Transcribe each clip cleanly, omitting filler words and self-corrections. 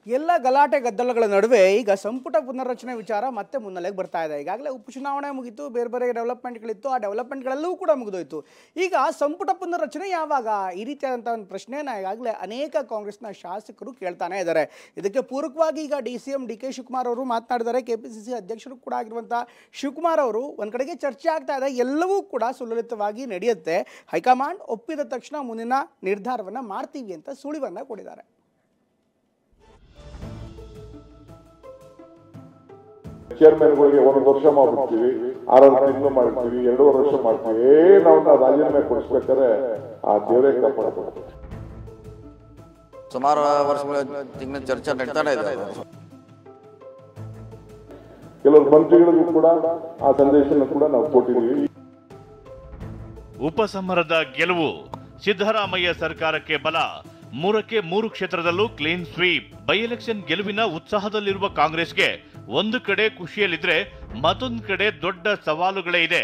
ಎಲ್ಲ ಗಲಾಟೆ ಗದ್ದಲಗಳ ನಡುವೆ ಈಗ ಸಂಪುಟ ಪುನರ್ರಚನೆ ವಿಚಾರ ಮತ್ತೆ ಮುನ್ನೆಲೆಗೆ ಬರ್ತಾ ಇದೆ. ಈಗಾಗಲೇ ಉಪಚುನಾವಣೆ ಮುಗಿತು, ಬೇರೆ ಬೇರೆ ಡೆವಲಪ್ಮೆಂಟ್ಗಳಿತ್ತು, ಆ ಡೆವಲಪ್ಮೆಂಟ್ಗಳೆಲ್ಲವೂ ಕೂಡ ಮುಗಿದೋಯ್ತು. ಈಗ ಸಂಪುಟ ಪುನರ್ರಚನೆ ಯಾವಾಗ, ಈ ರೀತಿಯಾದಂಥ ಒಂದು ಪ್ರಶ್ನೆನ ಈಗಾಗಲೇ ಅನೇಕ ಕಾಂಗ್ರೆಸ್ನ ಶಾಸಕರು ಕೇಳ್ತಾನೆ ಇದ್ದಾರೆ. ಇದಕ್ಕೆ ಪೂರಕವಾಗಿ ಈಗ DCM DK ಶಿವಕುಮಾರ್ ಅವರು ಮಾತನಾಡಿದ್ದಾರೆ. KPCC ಅಧ್ಯಕ್ಷರು ಕೂಡ ಆಗಿರುವಂಥ ಶಿವಕುಮಾರ್ ಅವರು ಒಂದು ಕಡೆಗೆ ಚರ್ಚೆ ಆಗ್ತಾ ಇದೆ, ಎಲ್ಲವೂ ಕೂಡ ಸುಲಲಿತವಾಗಿ ನಡೆಯುತ್ತೆ, ಹೈಕಮಾಂಡ್ ಒಪ್ಪಿದ ತಕ್ಷಣ ಮುಂದಿನ ನಿರ್ಧಾರವನ್ನು ಮಾಡ್ತೀವಿ ಅಂತ ಸುಳಿವನ್ನು ಕೊಟ್ಟಿದ್ದಾರೆ. ಚೇರ್ಮನ್ಗಳಿಗೆ 1 ವರ್ಷ ಮಾಡ್ಬಿಡ್ತೀವಿ, 6 ತಿಂಗಳು ಮಾಡ್ತೀವಿ, 2 ವರ್ಷ ಮಾಡ್ತೀವಿ, ನಾವು ರಾಜೀನಾಮೆ ಕೊಡಿಸ್ಬೇಕಾದ್ರೆ ಆ ದೇವರೇ ಕಾಪಾಡ್ತಾರೆ. ಸುಮಾರು ವರ್ಷಗಳ ತಿಂಗಳ ಚರ್ಚೆ ನಡೀತಾನೆ ಇದೆ. ಕೆಲವರು ಮಂತ್ರಿಗಳಿಗೂ ಕೂಡ ಆ ಸಂದೇಶನ ಕೂಡ ನಾವು ಕೊಟ್ಟಿದ್ದೀವಿ. ಉಪಸಮರದ ಗೆಲುವು, ಸಿದ್ದರಾಮಯ್ಯ ಸರ್ಕಾರಕ್ಕೆ ಬಲ, 3ಕ್ಕೆ 3 ಕ್ಷೇತ್ರದಲ್ಲೂ ಕ್ಲೀನ್ ಸ್ವೀಪ್. ಬೈ ಎಲೆಕ್ಷನ್ ಗೆಲುವಿನ ಉತ್ಸಾಹದಲ್ಲಿರುವ ಕಾಂಗ್ರೆಸ್ಗೆ ಒಂದು ಕಡೆ ಖುಷಿಯಲ್ಲಿದ್ರೆ ಮತ್ತೊಂದು ಕಡೆ ದೊಡ್ಡ ಸವಾಲುಗಳೇ ಇದೆ.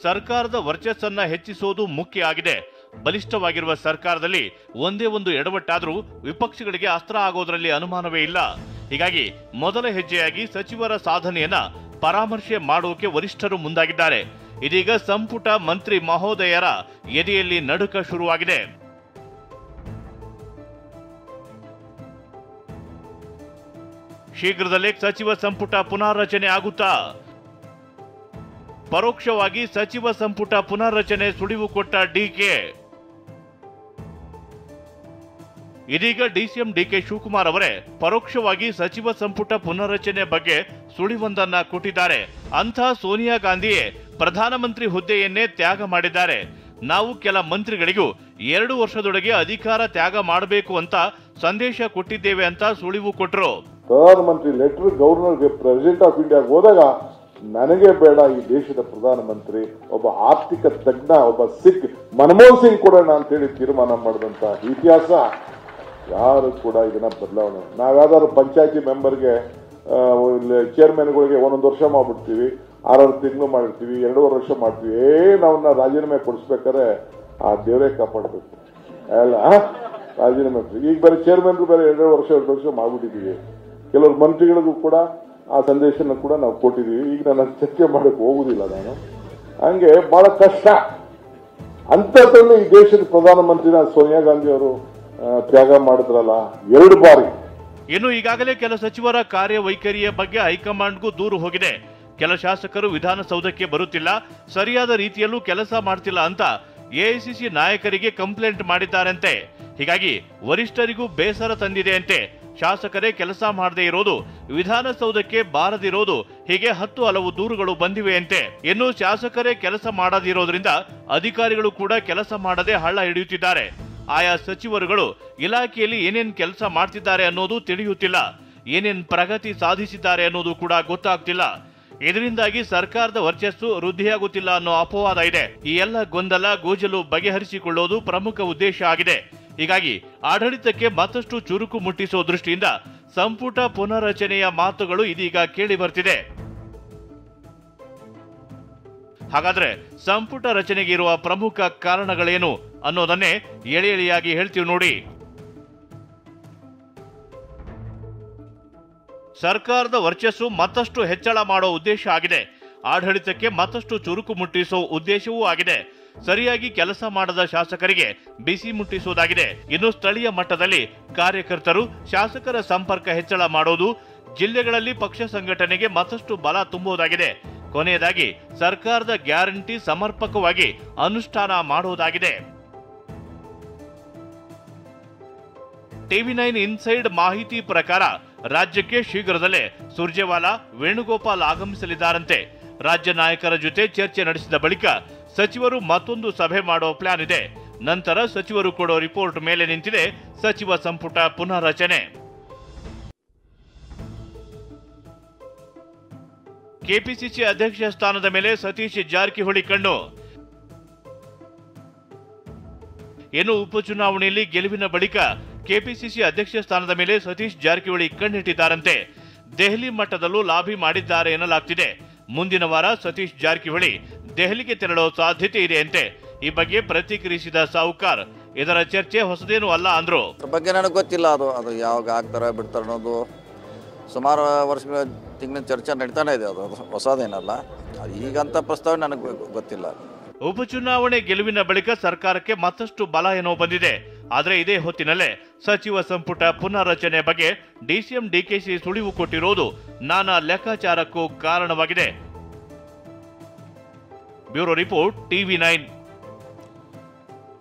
ಸರ್ಕಾರದ ವರ್ಚಸ್ಸನ್ನ ಹೆಚ್ಚಿಸುವುದು ಮುಖ್ಯ ಆಗಿದೆ. ಬಲಿಷ್ಠವಾಗಿರುವ ಸರ್ಕಾರದಲ್ಲಿ ಒಂದೇ ಒಂದು ಎಡವಟ್ಟಾದ್ರೂ ವಿಪಕ್ಷಗಳಿಗೆ ಅಸ್ತ್ರ ಆಗೋದ್ರಲ್ಲಿ ಅನುಮಾನವೇ ಇಲ್ಲ. ಹೀಗಾಗಿ ಮೊದಲ ಹೆಜ್ಜೆಯಾಗಿ ಸಚಿವರ ಸಾಧನೆಯನ್ನ ಪರಾಮರ್ಶೆ ಮಾಡೋಕೆ ವರಿಷ್ಠರು ಮುಂದಾಗಿದ್ದಾರೆ. ಇದೀಗ ಸಂಪುಟ ಮಂತ್ರಿ ಮಹೋದಯರ ಎದೆಯಲ್ಲಿ ನಡುಕ ಶುರುವಾಗಿದೆ. ಶೀಘ್ರದಲ್ಲೇ ಸಚಿವ ಸಂಪುಟ ಪುನಾರಚನೆ ಆಗುತ್ತಾ? ಪರೋಕ್ಷವಾಗಿ ಸಚಿವ ಸಂಪುಟ ಪುನಾರಚನೆ ಸುಳಿವು ಕೊಟ್ಟ DK. ಇದೀಗ DCM DK ಶಿವಕುಮಾರ್ ಅವರೇ ಪರೋಕ್ಷವಾಗಿ ಸಚಿವ ಸಂಪುಟ ಪುನರ್ರಚನೆ ಬಗ್ಗೆ ಸುಳಿವೊಂದನ್ನ ಕೊಟ್ಟಿದ್ದಾರೆ. ಅಂಥ ಸೋನಿಯಾ ಗಾಂಧಿಯೇ ಪ್ರಧಾನಮಂತ್ರಿ ಹುದ್ದೆಯನ್ನೇ ತ್ಯಾಗ ಮಾಡಿದ್ದಾರೆ. ನಾವು ಕೆಲ ಮಂತ್ರಿಗಳಿಗೂ 2 ವರ್ಷದೊಳಗೆ ಅಧಿಕಾರ ತ್ಯಾಗ ಮಾಡಬೇಕು ಅಂತ ಸಂದೇಶ ಕೊಟ್ಟಿದ್ದೇವೆ ಅಂತ ಸುಳಿವು ಕೊಟ್ಟರು. ಪ್ರಧಾನಮಂತ್ರಿ ಲೆಟರ್ ಗವರ್ನರ್ಗೆ ಪ್ರೆಸಿಡೆಂಟ್ ಆಫ್ ಇಂಡಿಯಾಗೆ ಹೋದಾಗ ನನಗೆ ಬೇಡ ಈ ದೇಶದ ಪ್ರಧಾನಮಂತ್ರಿ, ಒಬ್ಬ ಆರ್ಥಿಕ ತಜ್ಞ, ಒಬ್ಬ ಸಿಖ್ ಮನಮೋಹನ್ ಸಿಂಗ್ ಕೊಡೋಣ ಅಂತೇಳಿ ತೀರ್ಮಾನ ಮಾಡಿದಂತ ಇತಿಹಾಸ ಯಾರು ಕೂಡ ಇದನ್ನ ಬದಲಾವಣೆ. ನಾವ್ಯಾವ್ದಾದ್ರು ಪಂಚಾಯತಿ ಮೆಂಬರ್ಗೆ ಚೇರ್ಮನ್ಗಳಿಗೆ 1 ವರ್ಷ ಮಾಡ್ಬಿಡ್ತೀವಿ, 6 ತಿಂಗಳು ಮಾಡಿರ್ತೀವಿ, 2 ವರ್ಷ ಮಾಡ್ತೀವಿ, ನಾವನ್ನ ರಾಜೀನಾಮೆ ಕೊಡಿಸ್ಬೇಕಾದ್ರೆ ಆ ದೇವರೇ ಕಾಪಾಡ್ಬೇಕು ಅಲ್ಲ. ರಾಜೀನಾಮೆ ಈಗ ಬೇರೆ ಚೇರ್ಮನ್ಗೂ ಬೇರೆ 2 ವರ್ಷ ಮಾಡ್ಬಿಟ್ಟಿದ್ದೀವಿ. ಕೆಲವರು ಮಂತ್ರಿಗಳಿಗೂ ಕೂಡ ಆ ಸಂದೇಶನ ಕೂಡ ನಾವು ಕೊಟ್ಟಿದ್ದೀವಿ. ಈಗ ನಾನು ಚರ್ಚೆ ಮಾಡಕ್ಕೆ ಹೋಗುದಿಲ್ಲ ನಾನು. ಹಂಗೆ ಬಹಳ ಕಷ್ಟ. ಅಂಥದ್ರಲ್ಲಿ ಈ ದೇಶದ ಪ್ರಧಾನಮಂತ್ರಿನ ಸೋನಿಯಾ ಗಾಂಧಿ ಅವರು ತ್ಯಾಗ ಮಾಡಿದ್ರಲ್ಲ 2 ಬಾರಿ. ಇನ್ನು ಈಗಾಗಲೇ ಕೆಲ ಸಚಿವರ ಕಾರ್ಯವೈಖರಿಯ ಬಗ್ಗೆ ಹೈಕಮಾಂಡ್ಗೂ ದೂರು ಹೋಗಿದೆ. ಕೆಲ ಶಾಸಕರು ವಿಧಾನಸೌಧಕ್ಕೆ ಬರುತ್ತಿಲ್ಲ, ಸರಿಯಾದ ರೀತಿಯಲ್ಲೂ ಕೆಲಸ ಮಾಡ್ತಿಲ್ಲ ಅಂತ AICC ನಾಯಕರಿಗೆ ಕಂಪ್ಲೇಂಟ್ ಮಾಡಿದ್ದಾರಂತೆ. ಹೀಗಾಗಿ ವರಿಷ್ಠರಿಗೂ ಬೇಸರ ತಂದಿದೆ ಅಂತೆ. ಶಾಸಕರೇ ಕೆಲಸ ಮಾಡದೇ ಇರೋದು, ವಿಧಾನಸೌಧಕ್ಕೆ ಬಾರದಿರೋದು, ಹೀಗೆ 10 ಹಲವು ದೂರುಗಳು ಬಂದಿವೆಯಂತೆ. ಇನ್ನು ಶಾಸಕರೇ ಕೆಲಸ ಮಾಡದಿರೋದ್ರಿಂದ ಅಧಿಕಾರಿಗಳು ಕೂಡ ಕೆಲಸ ಮಾಡದೆ ಹಳ್ಳ ಹಿಡಿಯುತ್ತಿದ್ದಾರೆ. ಆಯಾ ಸಚಿವರುಗಳು ಇಲಾಖೆಯಲ್ಲಿ ಏನೇನ್ ಕೆಲಸ ಮಾಡ್ತಿದ್ದಾರೆ ಅನ್ನೋದು ತಿಳಿಯುತ್ತಿಲ್ಲ, ಏನೇನ್ ಪ್ರಗತಿ ಸಾಧಿಸಿದ್ದಾರೆ ಅನ್ನೋದು ಕೂಡ ಗೊತ್ತಾಗ್ತಿಲ್ಲ. ಇದರಿಂದಾಗಿ ಸರ್ಕಾರದ ವರ್ಚಸ್ಸು ವೃದ್ಧಿಯಾಗುತ್ತಿಲ್ಲ ಅನ್ನೋ ಅಪವಾದ ಇದೆ. ಈ ಎಲ್ಲ ಗೊಂದಲ ಗೋಜಲು ಬಗೆಹರಿಸಿಕೊಳ್ಳೋದು ಪ್ರಮುಖ ಉದ್ದೇಶ ಆಗಿದೆ. ಹೀಗಾಗಿ ಆಡಳಿತಕ್ಕೆ ಮತ್ತಷ್ಟು ಚುರುಕು ಮುಟ್ಟಿಸುವ ದೃಷ್ಟಿಯಿಂದ ಸಂಪುಟ ಪುನರ್ರಚನೆಯ ಮಾತುಗಳು ಇದೀಗ ಕೇಳಿ ಬರ್ತಿದೆ. ಹಾಗಾದ್ರೆ ಸಂಪುಟ ರಚನೆಗೆ ಇರುವ ಪ್ರಮುಖ ಕಾರಣಗಳೇನು ಅನ್ನೋದನ್ನೇ ಎಳೆ ಎಳೆಯಾಗಿ ಹೇಳ್ತೀವಿ ನೋಡಿ. ಸರ್ಕಾರದ ವರ್ಚಸ್ಸು ಮತ್ತಷ್ಟು ಹೆಚ್ಚಳ ಮಾಡೋ ಉದ್ದೇಶ ಆಗಿದೆ. ಆಡಳಿತಕ್ಕೆ ಮತ್ತಷ್ಟು ಚುರುಕು ಮುಟ್ಟಿಸುವ ಉದ್ದೇಶವೂ ಆಗಿದೆ. ಸರಿಯಾಗಿ ಕೆಲಸ ಮಾಡದ ಶಾಸಕರಿಗೆ ಬಿಸಿ ಮುಟ್ಟಿಸುವುದಾಗಿದೆ. ಇನ್ನು ಸ್ಥಳೀಯ ಮಟ್ಟದಲ್ಲಿ ಕಾರ್ಯಕರ್ತರು ಶಾಸಕರ ಸಂಪರ್ಕ ಹೆಚ್ಚಳ ಮಾಡೋದು, ಜಿಲ್ಲೆಗಳಲ್ಲಿ ಪಕ್ಷ ಸಂಘಟನೆಗೆ ಮತ್ತಷ್ಟು ಬಲ ತುಂಬುವುದಾಗಿದೆ. ಕೊನೆಯದಾಗಿ ಸರ್ಕಾರದ ಗ್ಯಾರಂಟಿ ಸಮರ್ಪಕವಾಗಿ ಅನುಷ್ಠಾನ ಮಾಡುವುದಾಗಿದೆ. TV9 ಇನ್ಸೈಡ್ ಮಾಹಿತಿ ಪ್ರಕಾರ ರಾಜ್ಯಕ್ಕೆ ಶೀಘ್ರದಲ್ಲೇ ಸುರ್ಜೇವಾಲಾ, ವೇಣುಗೋಪಾಲ್ ಆಗಮಿಸಲಿದ್ದಾರಂತೆ. ರಾಜ್ಯ ನಾಯಕರ ಜೊತೆ ಚರ್ಚೆ ನಡೆಸಿದ ಬಳಿಕ ಸಚಿವರು ಮತ್ತೊಂದು ಸಭೆ ಮಾಡೋ ಪ್ಲಾನ್ ಇದೆ. ನಂತರ ಸಚಿವರು ಕೊಡೋ ರಿಪೋರ್ಟ್ ಮೇಲೆ ನಿಂತಿದೆ ಸಚಿವ ಸಂಪುಟ ಪುನರ್ರಚನೆ. KPCC ಅಧ್ಯಕ್ಷ ಸ್ಥಾನದ ಮೇಲೆ ಸತೀಶ್ ಜಾರಕಿಹೊಳಿ ಕಣ್ಣು. ಇನ್ನು ಉಪಚುನಾವಣೆಯಲ್ಲಿ ಗೆಲುವಿನ ಬಳಿಕ KPCC ಅಧ್ಯಕ್ಷ ಸ್ಥಾನದ ಮೇಲೆ ಸತೀಶ್ ಜಾರಕಿಹೊಳಿ ಕಣ್ಣಿಟ್ಟಿದ್ದಾರಂತೆ. ದೆಹಲಿ ಮಟ್ಟದಲ್ಲೂ ಲಾಬಿ ಮಾಡಿದ್ದಾರೆ ಎನ್ನಲಾಗ್ತಿದೆ. ಮುಂದಿನ ವಾರ ಸತೀಶ್ ಜಾರಕಿಹೊಳಿ ದೆಹಲಿಗೆ ತೆರಳುವ ಸಾಧ್ಯತೆ ಇದೆಯಂತೆ. ಈ ಬಗ್ಗೆ ಪ್ರತಿಕ್ರಿಯಿಸಿದ ಸಾಹುಕಾರ್, ಇದರ ಚರ್ಚೆ ಹೊಸದೇನು ಅಲ್ಲ ಅಂದ್ರು. ಅದ್ರ ಬಗ್ಗೆ ನನಗೆ ಗೊತ್ತಿಲ್ಲ. ಅದು ಯಾವಾಗ ಆಗ್ತಾರೆ ಬಿಡ್ತಾರೆ ಅನ್ನೋದು ಸುಮಾರು ವರ್ಷಗಳ ತಿಂಗಳ ಚರ್ಚೆ ನಡೀತಾನೆ ಇದೆ. ಅದು ಹೊಸದೇನಲ್ಲ. ಈಗಂತ ಪ್ರಸ್ತಾವ ನನಗೆ ಗೊತ್ತಿಲ್ಲ. ಉಪಚುನಾವಣೆ ಗೆಲುವಿನ ಬಳಿಕ ಸರ್ಕಾರಕ್ಕೆ ಮತ್ತಷ್ಟು ಬಲ ಏನೋ ಬಂದಿದೆ. ಆದರೆ ಇದೇ ಹೊತ್ತಿನಲ್ಲೇ ಸಚಿವ ಸಂಪುಟ ಪುನರ್ರಚನೆ ಬಗ್ಗೆ ಡಿಸಿಎಂ ಡಿಕೆಶಿ ಸುಳಿವು ಕೊಟ್ಟಿರೋದು ನಾನಾ ಲೆಕ್ಕಾಚಾರಕ್ಕೂ ಕಾರಣವಾಗಿದೆ. Bureau report, TV9.